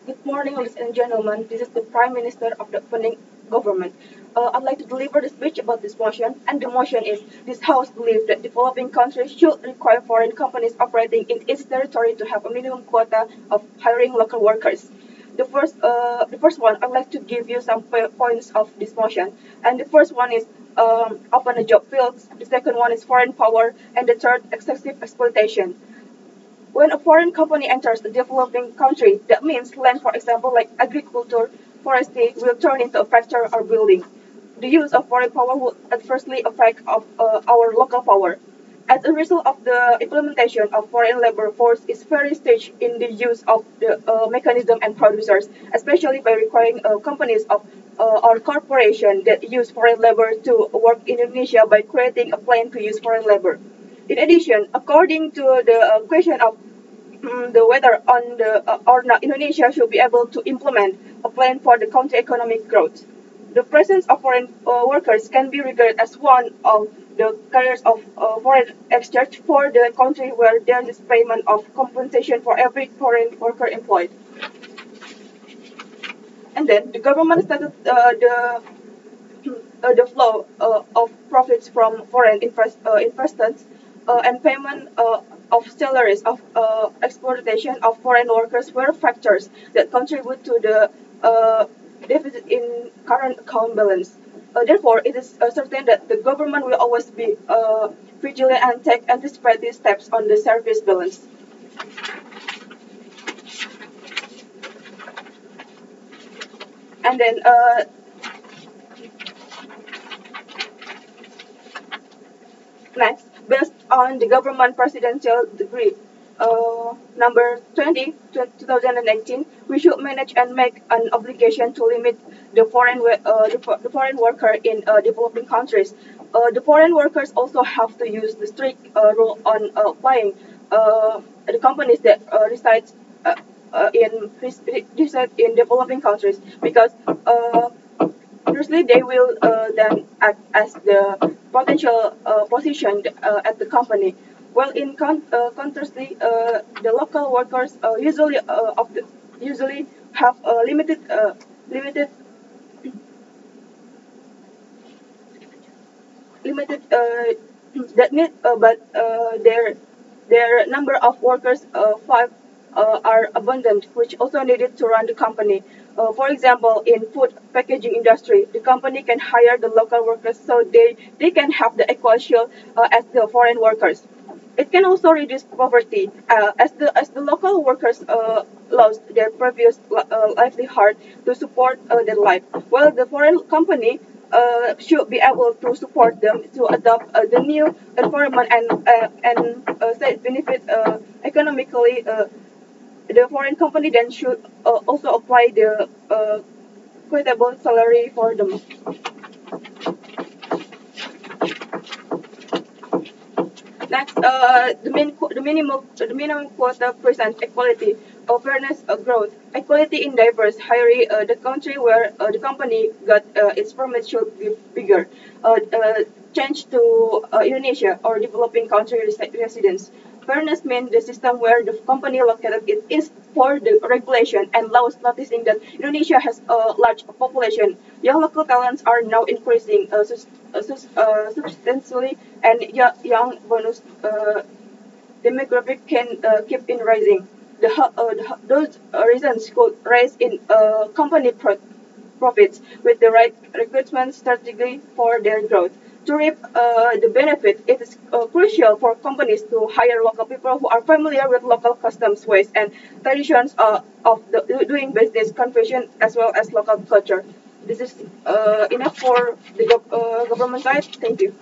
Good morning, ladies and gentlemen. This is the Prime Minister of the opening government. I'd like to deliver the speech about this motion, and the motion is this House believes that developing countries should require foreign companies operating in its territory to have a minimum quota of hiring local workers. The first one, I'd like to give you some points of this motion, and the first one is open the job fields. The second one is foreign power, and the third, excessive exploitation. When a foreign company enters a developing country, that means land, for example, like agriculture, forestry, will turn into a factory or building. The use of foreign power will adversely affect our local power. As a result of the implementation of foreign labor force is very stage in the use of the mechanism and producers, especially by requiring companies of or corporation that use foreign labor to work in Indonesia by creating a plan to use foreign labor. In addition, according to the question of the whether on the or not Indonesia should be able to implement a plan for the country economic growth. The presence of foreign workers can be regarded as one of the carriers of foreign exchange for the country where there is payment of compensation for every foreign worker employed. And then the government started the flow of profits from foreign investments and payment of salaries of exploitation of foreign workers were factors that contribute to the deficit in current account balance. Therefore, it is certain that the government will always be vigilant and take anticipated steps on the service balance. And then next, based on the government presidential decree number 20, 2018, we should manage and make an obligation to limit the foreign worker in developing countries. The foreign workers also have to use the strict rule on applying the companies that reside in developing countries because firstly, they will then act as the potential position at the company. While conversely, the local workers usually have a limited limited that need, but their number of workers are abundant, which also needed to run the company. For example, in food packaging industry, the company can hire the local workers so they can have the equal share as the foreign workers. It can also reduce poverty as the local workers lost their previous livelihood to support their life, while the foreign company should be able to support them to adopt the new environment and say benefit economically. The foreign company then should also apply the equitable salary for them. Next, the minimum quota presents equality, fairness, growth, equality in diverse hiring. The country where the company got its permit should be bigger. Change to Indonesia or developing country residents. Fairness means the system where the company located it is for the regulation and laws, noticing that Indonesia has a large population. Young local talents are now increasing substantially, and young bonus demographic can keep in rising. Those reasons could rise in company profits with the right recruitment strategy for their growth. To reap the benefit, it is crucial for companies to hire local people who are familiar with local customs, ways, and traditions of doing business, convention, as well as local culture. This is enough for the government side. Thank you.